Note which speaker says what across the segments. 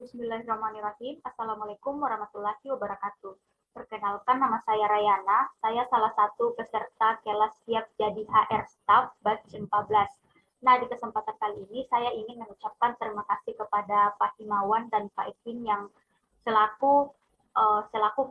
Speaker 1: Bismillahirrahmanirrahim. Assalamualaikum warahmatullahi wabarakatuh. Perkenalkan, nama saya Rayana. Saya salah satu peserta kelas siap jadi HR Staff batch 14. Nah, di kesempatan kali ini saya ingin mengucapkan terima kasih kepada Pak Himawan dan Pak Edwin yang selaku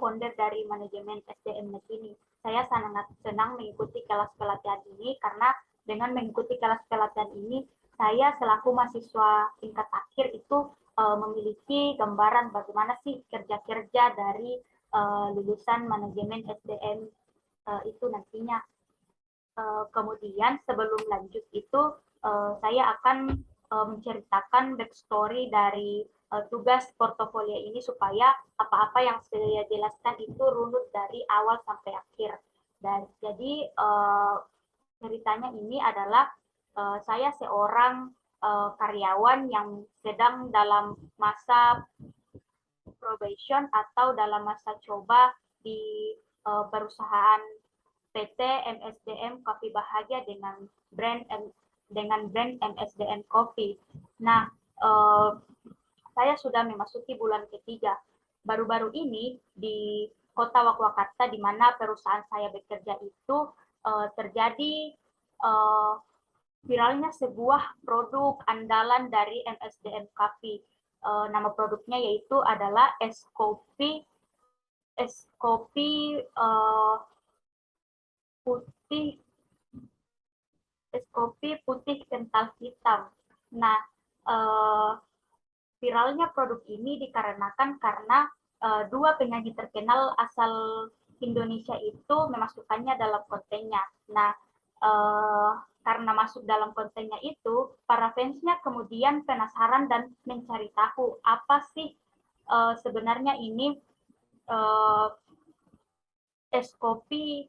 Speaker 1: founder dari manajemen SDM Negeri ini. Saya sangat senang mengikuti kelas pelatihan ini karena dengan mengikuti kelas pelatihan ini, saya selaku mahasiswa tingkat akhir itu memiliki gambaran bagaimana sih kerja-kerja dari lulusan manajemen SDM itu nantinya. Kemudian sebelum lanjut itu, saya akan menceritakan backstory dari tugas portofolio ini supaya apa-apa yang saya jelaskan itu runut dari awal sampai akhir. Dan jadi ceritanya ini adalah saya seorang karyawan yang sedang dalam masa probation atau dalam masa coba di perusahaan PT MSDM Kopi Bahagia dengan brand MSDM Kopi. Nah, saya sudah memasuki bulan ketiga. Baru-baru ini di Kota Wakwakarta, di mana perusahaan saya bekerja itu terjadi viralnya sebuah produk andalan dari MSDM Kopi. Nama produknya yaitu adalah es kopi putih putih kental hitam. Nah, viralnya produk ini dikarenakan karena dua penyanyi terkenal asal Indonesia itu memasukkannya dalam kontennya. Nah, karena masuk dalam kontennya itu, para fansnya kemudian penasaran dan mencari tahu apa sih sebenarnya ini es kopi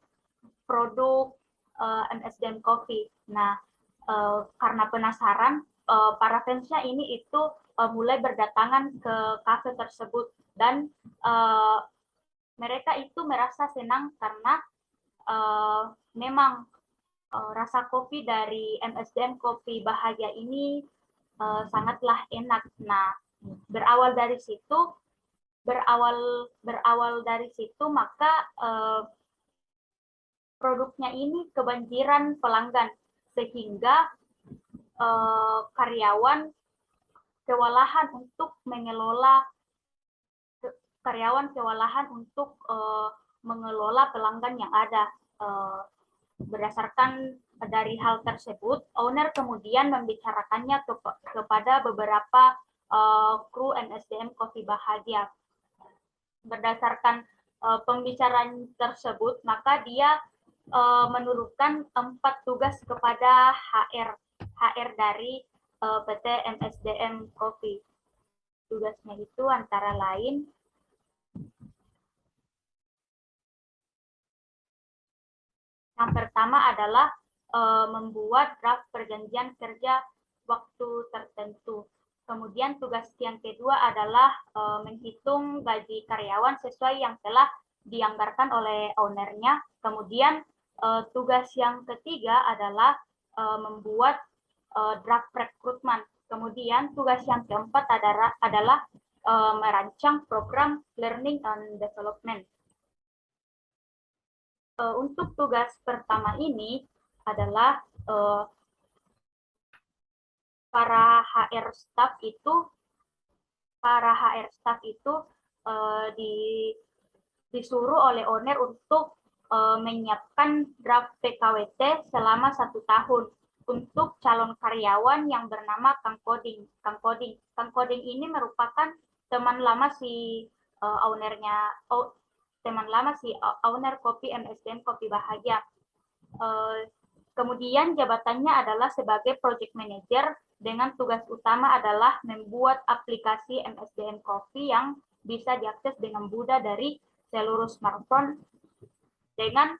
Speaker 1: produk MSDM Coffee. Nah, karena penasaran, para fansnya ini itu mulai berdatangan ke kafe tersebut dan mereka itu merasa senang karena memang rasa kopi dari MSDM Kopi Bahagia ini sangatlah enak. Nah, berawal dari situ maka produknya ini kebanjiran pelanggan sehingga karyawan kewalahan untuk mengelola pelanggan yang ada. Berdasarkan dari hal tersebut, owner kemudian membicarakannya kepada beberapa kru MSDM Kopi Bahagia. Berdasarkan pembicaraan tersebut, maka dia menurunkan 4 tugas kepada HR dari PT MSDM Kopi. Tugasnya itu antara lain yang pertama adalah membuat draft perjanjian kerja waktu tertentu. Kemudian tugas yang kedua adalah menghitung gaji karyawan sesuai yang telah dianggarkan oleh ownernya. Kemudian tugas yang ketiga adalah membuat draft rekrutmen. Kemudian tugas yang keempat adalah merancang program learning and development. Untuk tugas pertama ini adalah para HR staff itu disuruh oleh owner untuk menyiapkan draft PKWT selama 1 tahun untuk calon karyawan yang bernama Kang Koding. Kang Koding ini merupakan teman lama si owner kopi MSDM Kopi Bahagia. Kemudian jabatannya adalah sebagai project manager dengan tugas utama adalah membuat aplikasi MSDM Coffee yang bisa diakses dengan mudah dari seluruh smartphone dengan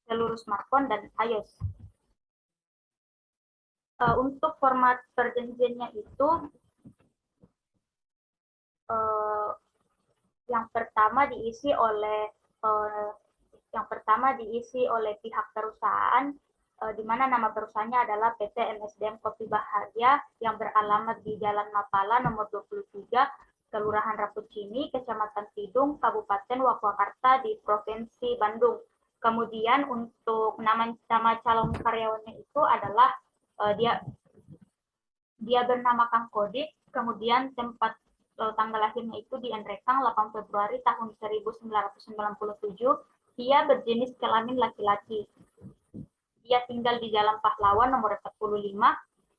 Speaker 1: seluruh smartphone dan iOS. Untuk format perjanjiannya itu yang pertama diisi oleh pihak perusahaan di mana nama perusahaannya adalah PT MSDM Kopi Bahagia yang beralamat di Jalan Mapala nomor 23, Kelurahan Rapucini, Kecamatan Tidung, Kabupaten Purwakarta di Provinsi Bandung. Kemudian untuk nama calon karyawannya itu adalah dia bernama Kang Kodik, kemudian tempat tanggal lahirnya itu di Nrekang 8 Februari tahun 1997. Dia berjenis kelamin laki-laki. Dia tinggal di Jalan Pahlawan nomor 45,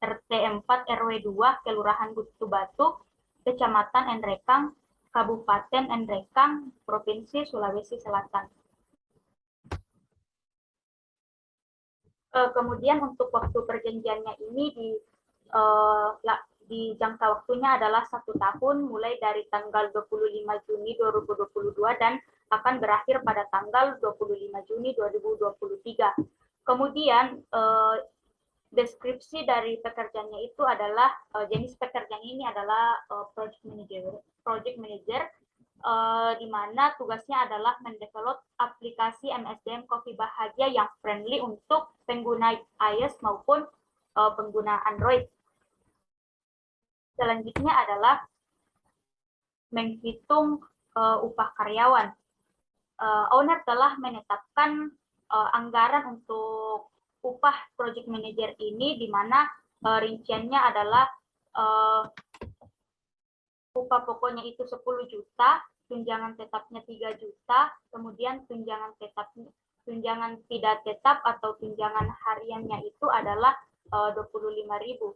Speaker 1: RT 4 RW 2, Kelurahan Gutu Batu, Kecamatan Nrekang, Kabupaten Nrekang, Provinsi Sulawesi Selatan. Kemudian untuk waktu perjanjiannya ini di jangka waktunya adalah 1 tahun mulai dari tanggal 25 Juni 2022 dan akan berakhir pada tanggal 25 Juni 2023. Kemudian deskripsi dari pekerjaannya itu adalah jenis pekerjaan ini adalah project manager di mana tugasnya adalah mendevelop aplikasi MSDM Kopi Bahagia yang friendly untuk pengguna iOS maupun pengguna Android. Selanjutnya adalah menghitung upah karyawan. Owner telah menetapkan anggaran untuk upah project manager ini, di mana rinciannya adalah upah pokoknya itu 10 juta, tunjangan tetapnya 3 juta, kemudian tunjangan tidak tetap atau tunjangan hariannya itu adalah 25.000.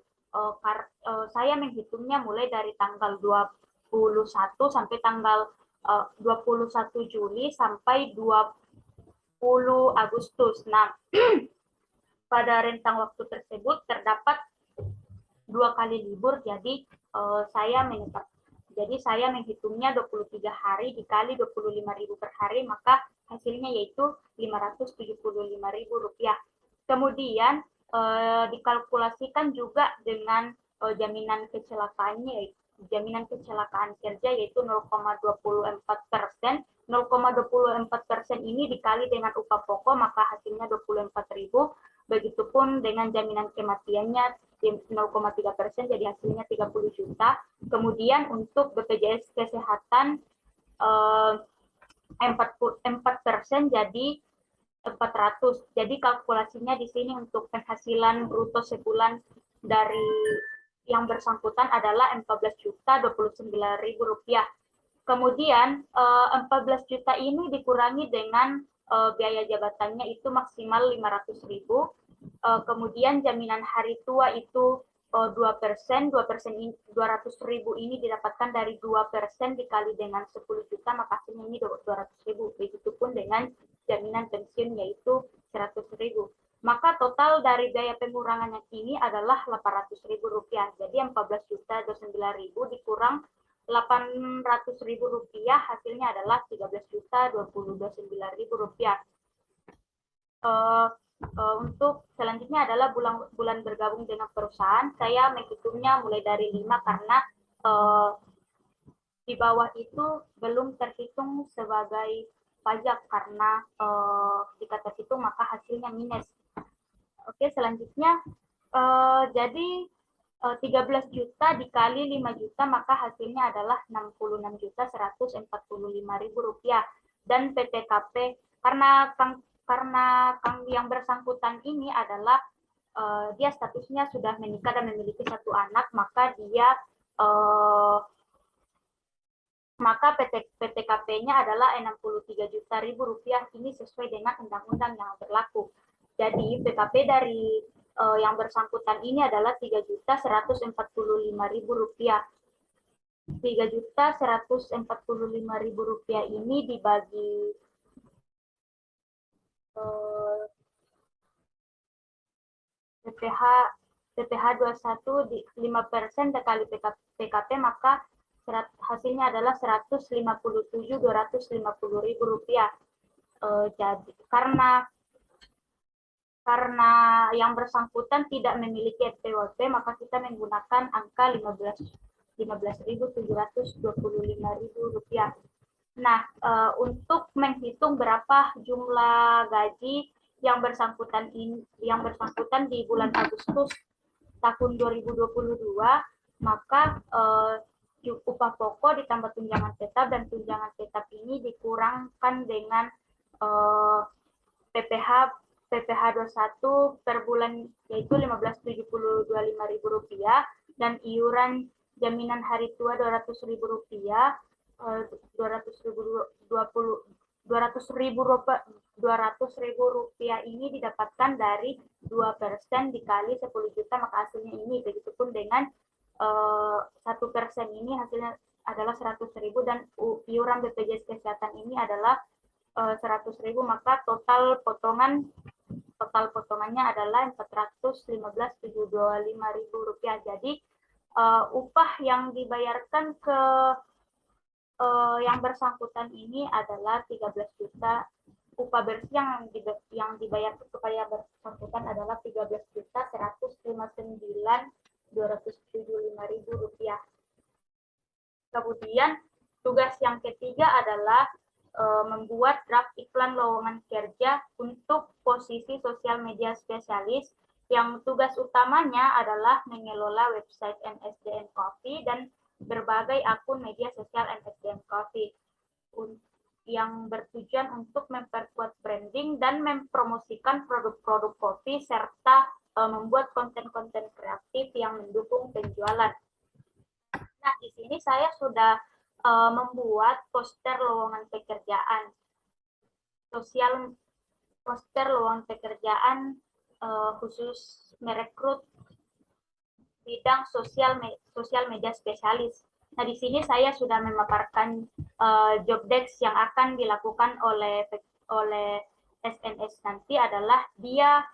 Speaker 1: Saya menghitungnya mulai dari tanggal 21 sampai tanggal 21 Juli sampai 20 Agustus. Nah, pada rentang waktu tersebut terdapat 2 kali libur, jadi saya menghitungnya 23 hari dikali 25.000 per hari, maka hasilnya yaitu Rp575.000. Kemudian dikalkulasikan juga dengan jaminan kecelakaan kerja yaitu 0,24%. 0,24% ini dikali dengan upah pokok maka hasilnya 24.000. Begitupun dengan jaminan kematiannya 0,3%, jadi hasilnya 30 juta. Kemudian untuk BPJS Kesehatan 4%, jadi 400. Jadi kalkulasinya di sini untuk penghasilan bruto sebulan dari yang bersangkutan adalah 14.029.000 rupiah. Kemudian 14 juta ini dikurangi dengan biaya jabatannya itu maksimal 500.000. Kemudian jaminan hari tua itu 2%, 200.000 ini didapatkan dari 2% dikali dengan 10 juta, maka hasilnya ini 200.000. Begitupun dengan jaminan pensiun yaitu 100.000. Maka total dari biaya pengurangannya ini adalah 800.000 rupiah. Jadi 14.029.000 dikurang 800.000 rupiah, hasilnya adalah 13.029.000 rupiah. Untuk selanjutnya adalah bulan bergabung dengan perusahaan. Saya menghitungnya mulai dari 5 karena di bawah itu belum terhitung sebagai pajak karena jika terhitung maka hasilnya minus. Oke, selanjutnya jadi 13 juta dikali 5 juta maka hasilnya adalah 66.145.000 rupiah. Dan PTKP karena yang bersangkutan ini adalah dia statusnya sudah menikah dan memiliki 1 anak, maka dia PTKP-nya adalah 63 juta rupiah. Ini sesuai dengan undang-undang yang berlaku. Jadi PKP dari yang bersangkutan ini adalah 3.145.000 rupiah. 3.145.000 rupiah ini dibagi PPh 21 di 5% dikali PKP maka hasilnya adalah 157.250.000 rupiah. Jadi karena yang bersangkutan tidak memiliki SPWP, maka kita menggunakan angka 15.725.000 rupiah. Nah, untuk menghitung berapa jumlah gaji yang bersangkutan di bulan Agustus tahun 2022, maka upah pokok ditambah tunjangan tetap, dan tunjangan tetap ini dikurangkan dengan PPh 21 per bulan, yaitu Rp15.725.000, dan iuran jaminan hari tua Rp200.000, Rp200.000 ini didapatkan dari 2% dikali 10 juta, maka hasilnya ini. Begitupun dengan 1% ini hasilnya adalah 100.000, dan iuran BPJS Kesehatan ini adalah 100.000, maka total potongannya adalah Rp415.725.000. Jadi upah yang dibayarkan ke yang bersangkutan ini adalah 13 juta. Upah bersih yang dibayar kepada bersangkutan adalah Rp13.159.275.000. Kemudian tugas yang ketiga adalah membuat draft iklan lowongan kerja untuk posisi sosial media spesialis, yang tugas utamanya adalah mengelola website NSDN Coffee dan berbagai akun media sosial NSDN Coffee, yang bertujuan untuk memperkuat branding dan mempromosikan produk-produk kopi, serta membuat konten-konten kreatif yang mendukung penjualan. Nah, di sini saya sudah membuat poster lowongan pekerjaan khusus merekrut bidang sosial media spesialis. Nah, di sini saya sudah memaparkan job desk yang akan dilakukan oleh SNS nanti adalah dia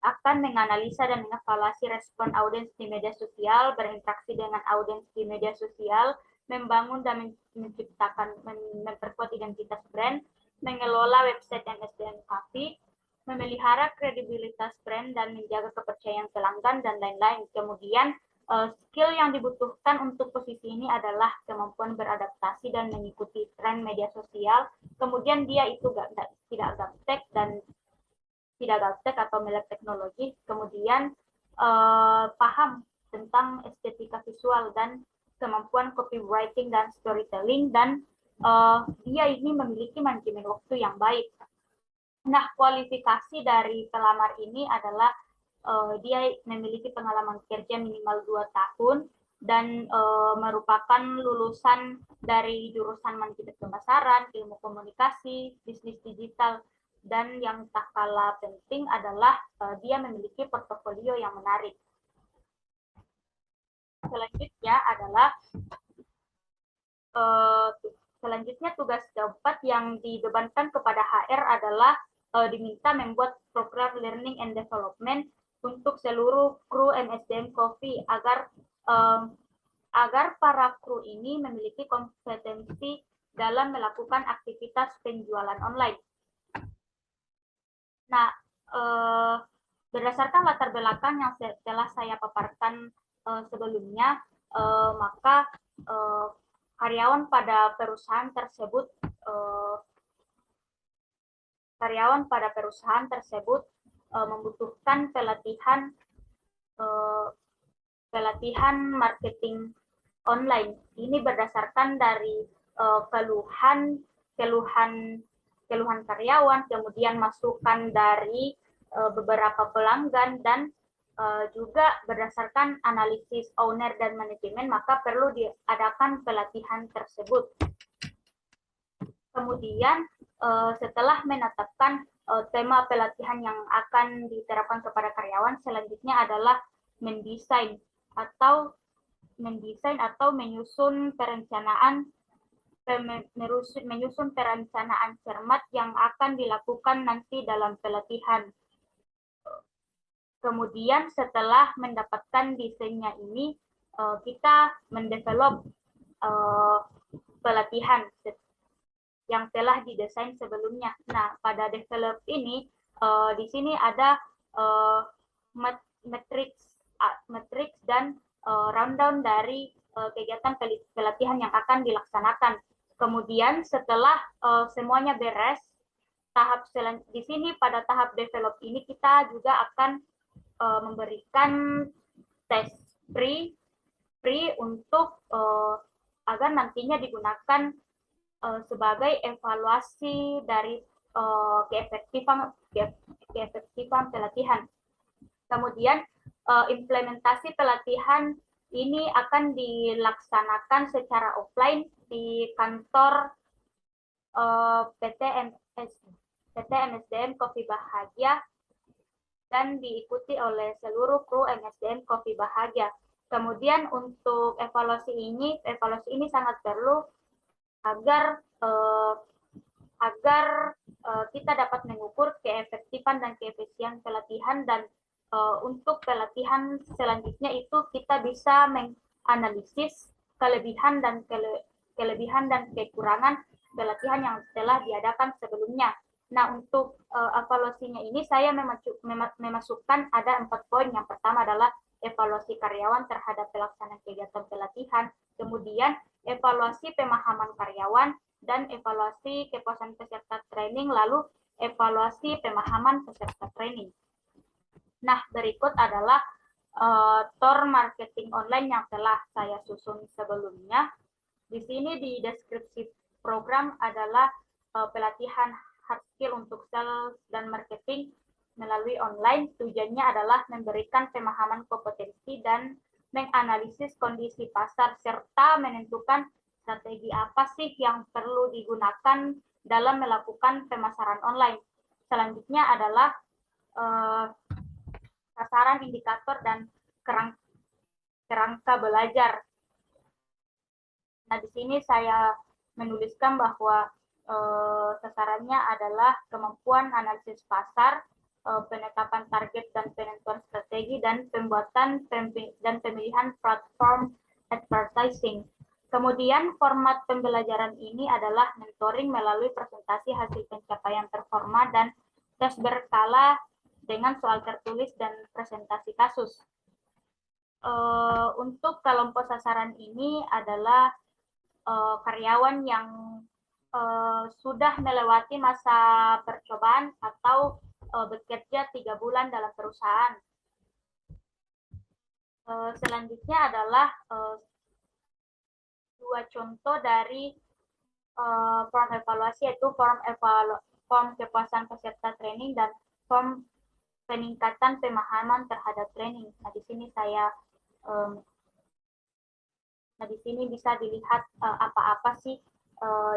Speaker 1: akan menganalisa dan mengevaluasi respon audiens di media sosial, berinteraksi dengan audiens di media sosial, membangun dan memperkuat identitas brand, mengelola website NSDN Coffee, memelihara kredibilitas brand dan menjaga kepercayaan pelanggan, dan lain-lain. Kemudian skill yang dibutuhkan untuk posisi ini adalah kemampuan beradaptasi dan mengikuti tren media sosial. Kemudian dia itu tidak gaptek atau melek teknologi. Kemudian paham tentang estetika visual dan kemampuan copywriting dan storytelling, dan dia ini memiliki manajemen waktu yang baik. Nah, kualifikasi dari pelamar ini adalah dia memiliki pengalaman kerja minimal 2 tahun dan merupakan lulusan dari jurusan manajemen pemasaran, ilmu komunikasi, bisnis digital, dan yang tak kalah penting adalah dia memiliki portofolio yang menarik. Selanjutnya tugas keempat yang dibebankan kepada HR adalah diminta membuat program learning and development untuk seluruh kru NSDN Coffee agar para kru ini memiliki kompetensi dalam melakukan aktivitas penjualan online. Nah, berdasarkan latar belakang yang telah saya paparkan sebelumnya, maka karyawan pada perusahaan tersebut membutuhkan pelatihan marketing online. Ini berdasarkan dari keluhan karyawan, kemudian masukan dari beberapa pelanggan, dan juga berdasarkan analisis owner dan manajemen, maka perlu diadakan pelatihan tersebut. Kemudian setelah menetapkan tema pelatihan yang akan diterapkan kepada karyawan, selanjutnya adalah mendesain atau menyusun perencanaan cermat yang akan dilakukan nanti dalam pelatihan. Kemudian setelah mendapatkan desainnya ini, kita mendevelop pelatihan yang telah didesain sebelumnya. Nah, pada develop ini, di sini ada matriks dan rundown dari kegiatan pelatihan yang akan dilaksanakan. Kemudian setelah semuanya beres, di sini pada tahap develop ini kita juga akan memberikan tes free untuk agar nantinya digunakan sebagai evaluasi dari keefektifan pelatihan. Kemudian implementasi pelatihan ini akan dilaksanakan secara offline di kantor PT MSDM Kopi Bahagia dan diikuti oleh seluruh kru MSDM Kopi Bahagia. Kemudian untuk evaluasi ini sangat perlu agar kita dapat mengukur keefektifan dan keefisien pelatihan, dan untuk pelatihan selanjutnya itu kita bisa menganalisis kelebihan dan kekurangan pelatihan yang telah diadakan sebelumnya. Nah, untuk evaluasinya ini saya memasukkan ada 4 poin. Yang pertama adalah evaluasi karyawan terhadap pelaksanaan kegiatan pelatihan, kemudian evaluasi pemahaman karyawan, dan evaluasi kepuasan peserta training, lalu evaluasi pemahaman peserta training. Nah, berikut adalah tour marketing online yang telah saya susun sebelumnya. Di sini di deskripsi program adalah pelatihan hard skill untuk sales dan marketing melalui online. Tujuannya adalah memberikan pemahaman kompetensi dan menganalisis kondisi pasar serta menentukan strategi apa sih yang perlu digunakan dalam melakukan pemasaran online. Selanjutnya adalah sasaran, indikator, dan kerangka belajar. Nah, di sini saya menuliskan bahwa sasarannya adalah kemampuan analisis pasar, penetapan target dan penentuan strategi, dan pembuatan dan pemilihan platform advertising. Kemudian format pembelajaran ini adalah mentoring melalui presentasi hasil pencapaian performa dan tes berkala dengan soal tertulis dan presentasi kasus. Untuk kelompok sasaran ini adalah karyawan yang sudah melewati masa percobaan atau bekerja 3 bulan dalam perusahaan. Selanjutnya adalah 2 contoh dari form evaluasi, yaitu form kepuasan peserta training dan form peningkatan pemahaman terhadap training. Nah, di sini di sini bisa dilihat apa-apa sih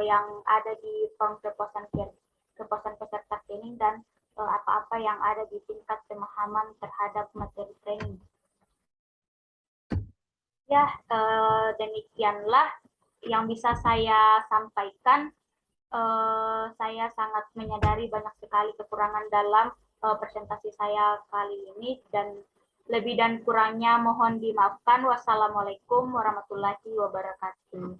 Speaker 1: yang ada di form kepuasan peserta training dan apa-apa yang ada di tingkat pemahaman terhadap materi training. Ya, demikianlah yang bisa saya sampaikan. Saya sangat menyadari banyak sekali kekurangan dalam presentasi saya kali ini, dan lebih dan kurangnya mohon dimaafkan. Wassalamualaikum warahmatullahi wabarakatuh.